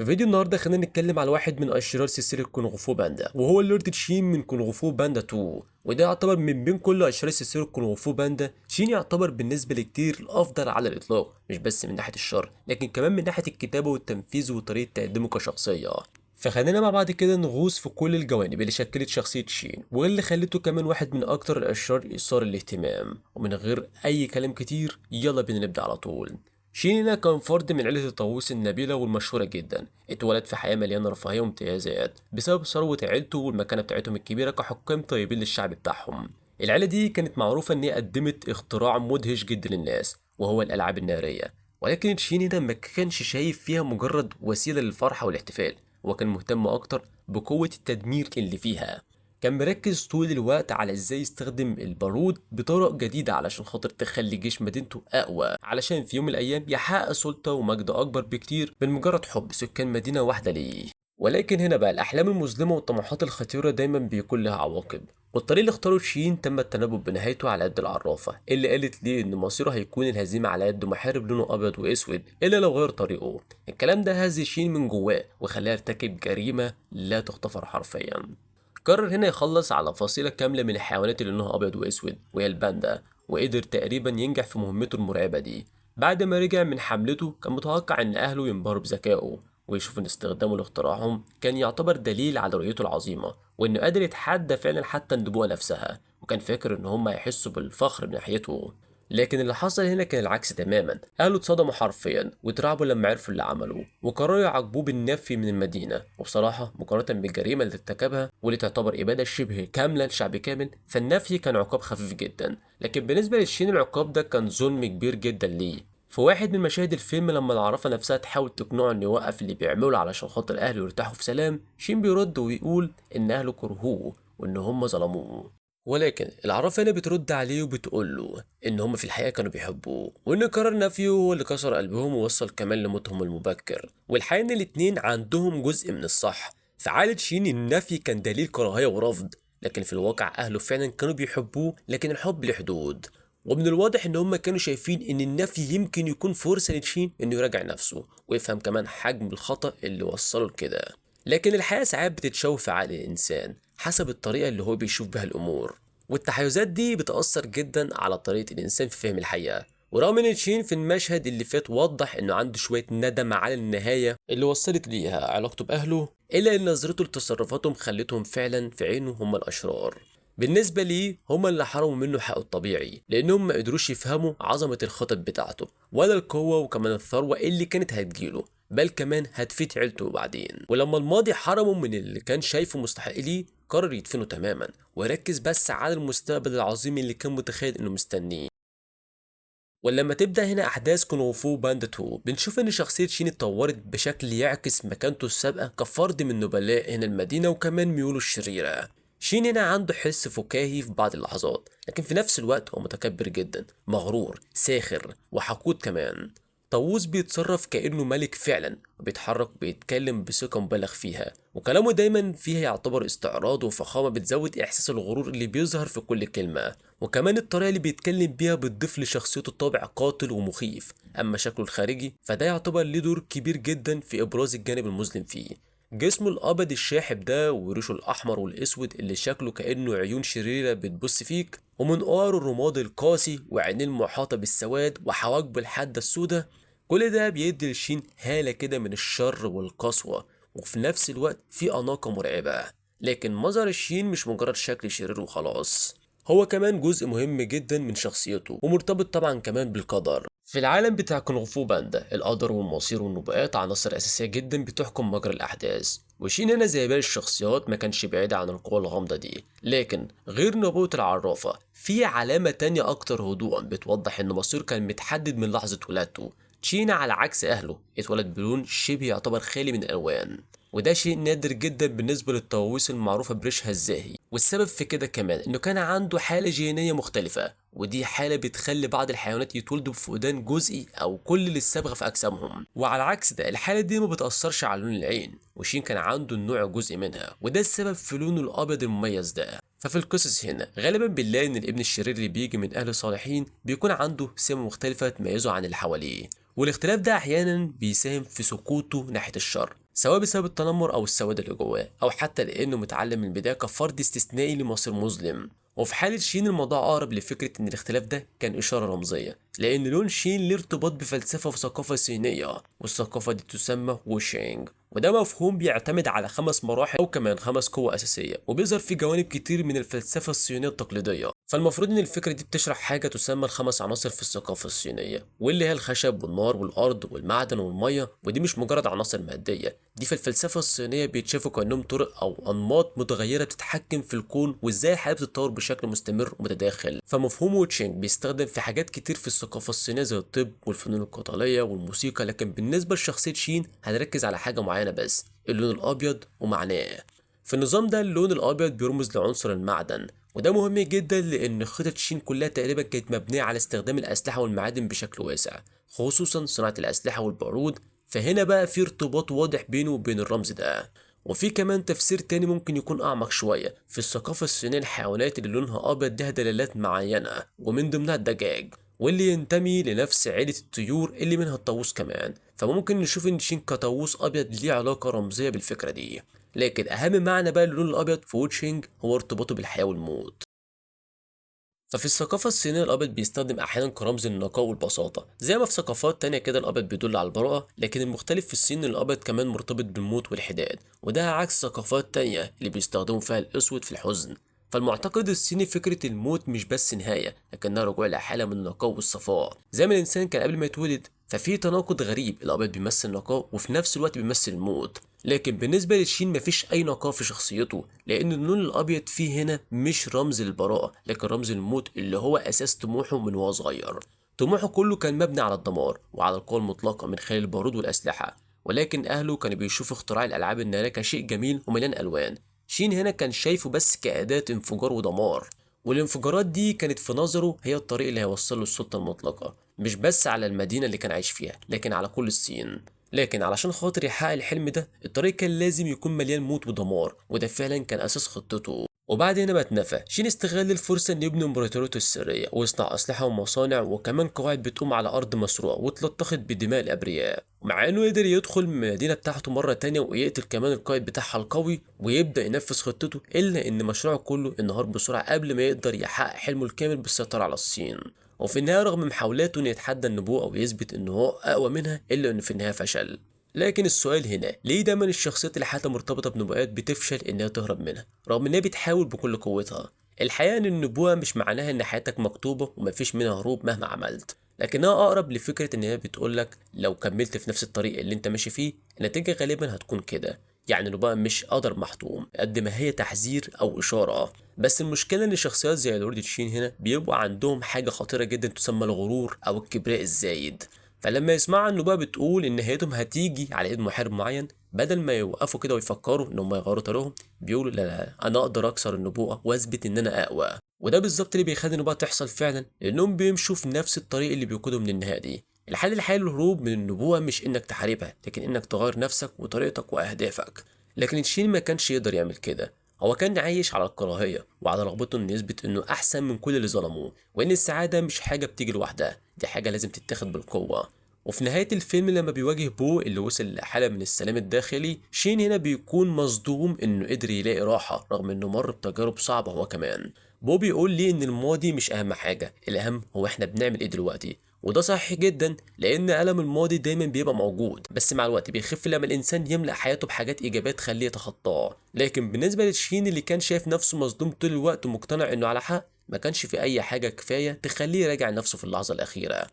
في فيديو النهارده خلينا نتكلم على واحد من اشرار سلسله كونغ فو باندا، وهو اللورد شين من كونغ فو باندا 2. وده يعتبر من بين كل اشرار سلسله كونغ فو باندا، شين يعتبر بالنسبه لكتير الافضل على الاطلاق، مش بس من ناحيه الشر لكن كمان من ناحيه الكتابه والتنفيذ وطريقه تقديمه كشخصيه. فخلينا مع بعض كده نغوص في كل الجوانب اللي شكلت شخصيه شين واللي خلته كمان واحد من اكتر الاشرار اثاره الاهتمام. ومن غير اي كلام كتير يلا بينا نبدا على طول. شينا كان فرد من عيلة الطاووس النبيلة والمشهورة جدا. اتولد في حياة مليانة رفاهية وامتيازات بسبب ثروة عيلته والمكانة بتاعتهم الكبيرة كحكام طيبين للشعب بتاعهم. العيلة دي كانت معروفة ان هي قدمت اختراع مدهش جدا للناس وهو الألعاب النارية، ولكن شين هنا ما كانش شايف فيها مجرد وسيلة للفرحة والاحتفال، هو كان مهتم أكتر بقوة التدمير اللي فيها. كان مركز طول الوقت على ازاي يستخدم البارود بطرق جديدة علشان خاطر تخلي جيش مدينته أقوى، علشان في يوم من الأيام يحقق سلطة ومجد أكبر بكتير من مجرد حب سكان مدينة واحدة ليه. ولكن هنا بقى الأحلام المظلمة والطموحات الخطيرة دايما بيكون لها عواقب، والطريق اللي اختاره شين تم التنبؤ بنهايته على قد العرافة اللي قالت ليه إن مصيره هيكون الهزيمة على قد محارب لونه أبيض وأسود إلا لو غير طريقه. الكلام ده هز شين من جواه وخلاه يرتكب جريمة لا تغتفر حرفيا. قرر هنا يخلص على فصيلة كاملة من الحيوانات اللي لونها أبيض وأسود وهي الباندا، وقدر تقريبا ينجح في مهمته المرعبة دي. بعد ما رجع من حملته كان متوقع إن أهله ينبهروا بذكائه ويشوف إن استخدامه لاختراعهم كان يعتبر دليل على رؤيته العظيمة وإنه قادر يتحدى فعلا حتى النبوة نفسها، وكان فاكر إن هم هيحسوا بالفخر من ناحيته. لكن اللي حصل هنا كان العكس تماما. اهله اتصدموا حرفيا واترعبوا لما عرفوا اللي عملوه وقرروا يعاقبوه بالنفي من المدينه. وبصراحه مقارنه بالجريمه اللي ارتكبها واللي تعتبر اباده شبه كامله لشعب كامل فالنفي كان عقاب خفيف جدا، لكن بالنسبه للشين العقاب ده كان ظلم كبير جدا ليه. في واحد من مشاهد الفيلم لما العرافه نفسها تحاول تقنعه انه يوقف اللي بيعمله علشان خاطر اهله يرتاحوا في سلام، شين بيرد ويقول ان اهله كرهوه وان هم ظلموه. ولكن العرافة هنا بترد عليه وبتقول له إن هم في الحقيقة كانوا بيحبوه وإن قرار نفيه هو اللي كسر قلبهم ووصل كمان لموتهم المبكر، والحقيقة إن الاتنين عندهم جزء من الصح. في عالة شين النفي كان دليل كراهية ورفض، لكن في الواقع أهله فعلا كانوا بيحبوه لكن الحب له حدود. ومن الواضح إن هم كانوا شايفين إن النفي يمكن يكون فرصة لشين إنه يراجع نفسه ويفهم كمان حجم الخطأ اللي وصله لكده. لكن الحياة ساعات بتتشوه في عقل الإنسان حسب الطريقة اللي هو بيشوف بها الأمور، والتحيزات دي بتأثر جدا على طريقة الإنسان في فهم الحقيقة. ورغم إن تشين في المشهد اللي فات وضح إنه عنده شوية ندم على النهاية اللي وصلت ليها علاقته بأهله، إلا إن نظرته لتصرفاتهم خلتهم فعلا في عينه هم الأشرار. بالنسبة لي هما اللي حرموا منه حقه الطبيعي لأنهم ما قدروش يفهموا عظمة الخطط بتاعته ولا القوة وكمان الثروة اللي كانت هتجيله، بل كمان هتفيد عيلته بعدين. ولما الماضي حرمه من اللي كان شايفه مستحق ليه قرر يدفنه تماما ويركز بس على المستقبل العظيم اللي كان متخيل انه مستنيه. ولما تبدأ هنا أحداث كونغ فو باندا 2 بنشوف إن شخصية شين اتطورت بشكل يعكس مكانته السابقة كفرد من نبلاء هنا المدينة وكمان ميوله الشريرة. شين هنا عنده حس فكاهي في بعض اللحظات، لكن في نفس الوقت هو متكبر جدا، مغرور، ساخر وحقود كمان. طاووس بيتصرف كأنه ملك فعلا وبيتحرك وبيتكلم بثقة مبالغ فيها، وكلامه دايما فيها يعتبر استعراض وفخامة بتزود إحساس الغرور اللي بيظهر في كل كلمة. وكمان الطريقة اللي بيتكلم بيها بتضيف لشخصيته طابع قاتل ومخيف. أما شكله الخارجي فده يعتبر ليه دور كبير جدا في إبراز الجانب المظلم فيه. جسمه الأبيض الشاحب ده وريشه الأحمر والأسود اللي شكله كأنه عيون شريرة بتبص فيك، ومنقاره الرماد القاسي وعينيه المحاطة بالسواد وحواجبه الحادة السوداء، كل ده بيدي لشين هالة كده من الشر والقسوة، وفي نفس الوقت في أناقة مرعبة. لكن مظهر الشين مش مجرد شكل شرير وخلاص، هو كمان جزء مهم جدا من شخصيته ومرتبط طبعا كمان بالقدر. في العالم بتاع كونغ فو باندا القدر والمصير والنبوءات عناصر أساسية جدا بتحكم مجرى الأحداث، وشين هنا زي باقي الشخصيات ما كانش بعيد عن القوى الغامضة دي. لكن غير نبوة العرافة في علامة تانية أكتر هدوءا بتوضح إن مصيره كان متحدد من لحظة ولادته. تشينا على عكس أهله اتولد بلون شبه يعتبر خالي من الألوان، وده شيء نادر جدا بالنسبة للطاووس المعروفة بريشها الزاهي. والسبب في كده كمان انه كان عنده حالة جينية مختلفة، ودي حالة بتخلي بعض الحيوانات يتولدوا بفقدان جزئي او كل الصبغة في اجسامهم، وعلى عكس ده الحالة دي ما بتأثرش على لون العين، وشين كان عنده النوع جزء منها وده السبب في لونه الابيض المميز ده. ففي القصص هنا غالبا بنلاقي ان الابن الشرير اللي بيجي من اهل صالحين بيكون عنده سمة مختلفة تميزه عن اللي حواليه، والاختلاف ده احيانا بيساهم في سقوطه ناحية الشر. سواء بسبب التنمر او السواد اللي جواه، او حتى لانه متعلم من البدايه كفرد استثنائي لمصير مظلم. وفي حالة شين الموضوع أقرب لفكرة إن الاختلاف ده كان إشارة رمزية، لأن لون شين ليه ارتباط بفلسفة وثقافة صينية، والثقافة دي تسمى ووشينج، وده مفهوم بيعتمد على 5 مراحل أو كمان 5 قوى أساسية، وبيظهر في جوانب كتير من الفلسفة الصينية التقليدية. فالمفروض إن الفكرة دي بتشرح حاجة تسمى ال5 عناصر في الثقافة الصينية، واللي هي الخشب والنار والأرض والمعدن والمية، ودي مش مجرد عناصر مادية، دي في الفلسفة الصينية بيتشافوا كأنهم طرق أو أنماط متغيرة بتتحكم في الكون وإزاي الحياة بتتطور بشكل مستمر ومتداخل. فمفهوم ووتشينج بيستخدم في حاجات كتير في الثقافة الصينية زي الطب والفنون القتالية والموسيقى، لكن بالنسبة لشخصية شين هنركز على حاجة معينة بس، اللون الأبيض ومعناه. في النظام ده اللون الأبيض بيرمز لعنصر المعدن، وده مهم جدا لأن خطط شين كلها تقريبا كانت مبنية على استخدام الأسلحة والمعادن بشكل واسع، خصوصا صناعة الأسلحة والبارود. فهنا بقى في ارتباط واضح بينه وبين الرمز ده. وفي كمان تفسير تاني ممكن يكون أعمق شوية، في الثقافة الصينية الحيوانات اللي لونها أبيض لها دلالات معينة، ومن ضمنها الدجاج، واللي ينتمي لنفس عيلة الطيور اللي منها الطاووس كمان. فممكن نشوف إن شين كطاووس أبيض ليه علاقة رمزية بالفكرة دي. لكن أهم معنى بقى للون الأبيض في ووتشينج هو ارتباطه بالحياة والموت. ففي الثقافة الصينية الأبيض بيستخدم أحيانا كرمز النقاء والبساطة، زي ما في ثقافات تانية كده الأبيض بيدل على البراءة، لكن المختلف في الصين إن الأبيض كمان مرتبط بالموت والحداد، وده عكس ثقافات تانية اللي بيستخدموا فيها الأسود في الحزن. فالمعتقد الصيني فكرة الموت مش بس نهاية، لكنها رجوع لحالة من النقاء والصفاء زي ما الإنسان كان قبل ما يتولد. ففي تناقض غريب، الأبيض بيمثل النقاء وفي نفس الوقت بيمثل الموت. لكن بالنسبة للشين مفيش أي نقاء في شخصيته، لأن اللون الأبيض فيه هنا مش رمز للبراءة، لكن رمز الموت اللي هو أساس طموحه من وهو صغير. طموحه كله كان مبني على الدمار وعلى القوى المطلقة من خلال البارود والأسلحة، ولكن أهله كانوا بيشوفوا اختراع الألعاب النارية كشيء جميل ومليان ألوان. شين هنا كان شايفه بس كأداة انفجار ودمار، والانفجارات دي كانت في نظره هي الطريق اللي هيوصله السلطة المطلقة، مش بس على المدينة اللي كان عايش فيها لكن على كل الصين. لكن علشان خاطر يحقق الحلم ده الطريق كان لازم يكون مليان موت ودمار، وده فعلا كان اساس خطته. وبعد هنا ما اتنفى شين استغل الفرصة انه يبني امبراطوريته السرية ويصنع اسلحة ومصانع وكمان قواعد بتقوم على ارض مزروعة واتلطخت بدماء الابرياء. ومع انه قدر يدخل المدينة بتاعته مرة تانية ويقتل كمان القائد بتاعها القوي ويبدأ ينفذ خطته، الا ان مشروعه كله انهار بسرعة قبل ما يقدر يحقق حلمه الكامل بالسيطرة على الصين. وفي النهاية رغم محاولاته انه يتحدى النبوءة ويثبت انه هو اقوى منها، الا انه في النهاية فشل. لكن السؤال هنا، ليه دايما الشخصيات اللي حياتها مرتبطة بنبوءات بتفشل انها تهرب منها رغم انها بتحاول بكل قوتها؟ الحقيقة ان النبوءة مش معناها ان حياتك مكتوبة ومفيش منها هروب مهما عملت، لكنها اقرب لفكرة ان هي بتقولك لو كملت في نفس الطريق اللي انت ماشي فيه النتيجة غالبا هتكون كده. يعني النبوءة مش قدر محتوم قد ما هي تحذير او اشارة. بس المشكلة ان شخصيات زي لورد تشين هنا بيبقوا عندهم حاجة خطيرة جدا تسمى الغرور او الكبرياء الزايد. فلما يسمعوا انه بقى بتقول ان نهايتهم هتيجي على ايد محارب معين، بدل ما يوقفوا كده ويفكروا ان هم يغيروا طريقهم، بيقولوا لا لا انا اقدر اكسر النبوءه واثبت ان انا اقوى. وده بالظبط اللي بيخلي النبوءه تحصل فعلا، لانهم بيمشوا في نفس الطريق اللي بيقودهم للنهايه دي. الحل الحقيقي للهروب من النبوءه مش انك تحاربها، لكن انك تغير نفسك وطريقتك واهدافك. لكن تشين ما كانش يقدر يعمل كده، هو كان عايش على الكراهية وعلى رغبته انه يثبت انه احسن من كل اللي ظلموه، وان السعادة مش حاجة بتيجي لوحدها، دي حاجة لازم تتاخد بالقوة. وفي نهاية الفيلم لما بيواجه بو اللي وصل لحالة من السلام الداخلي، شين هنا بيكون مصدوم انه قدر يلاقي راحة رغم انه مر بتجارب صعبة هو كمان. بو بيقول لي ان الماضي مش اهم حاجة، الاهم هو احنا بنعمل ايه دلوقتي. وده صحيح جدا، لان ألم الماضي دايما بيبقى موجود بس مع الوقت بيخف لما الانسان يملأ حياته بحاجات ايجابيه تخليه يتخطاه. لكن بالنسبه للشين اللي كان شايف نفسه مصدوم طول الوقت ومقتنع انه على حق، ما كانش في اي حاجه كفايه تخليه يراجع نفسه في اللحظه الاخيره.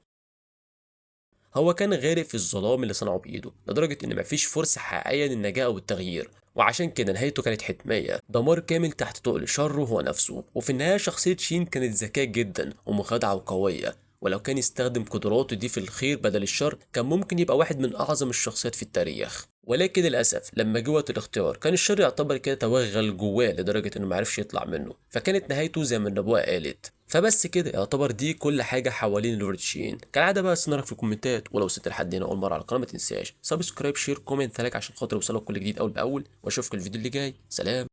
هو كان غارق في الظلام اللي صنعه بايده لدرجه ان مفيش فرصه حقيقيه للنجاه او التغيير، وعشان كده نهايته كانت حتميه، دمار كامل تحت تقل شره هو نفسه. وفي النهايه شخصيه شين كانت ذكيه جدا ومخادعه وقويه، ولو كان يستخدم قدراته دي في الخير بدل الشر كان ممكن يبقى واحد من اعظم الشخصيات في التاريخ. ولكن للاسف لما جه وقت الاختيار كان الشر يعتبر كده توغل جواه لدرجه انه معرفش يطلع منه، فكانت نهايته زي ما النبوه قالت. فبس كده يعتبر دي كل حاجه حوالين لورد شين. كالعاده بقى استنى في الكومنتات، ولو وصلت لحد هنا اول مره على القناه ما تنساش سبسكرايب شير كومنت ثلاث عشان خاطر يوصلك كل جديد اول باول، واشوفك الفيديو اللي جاي. سلام.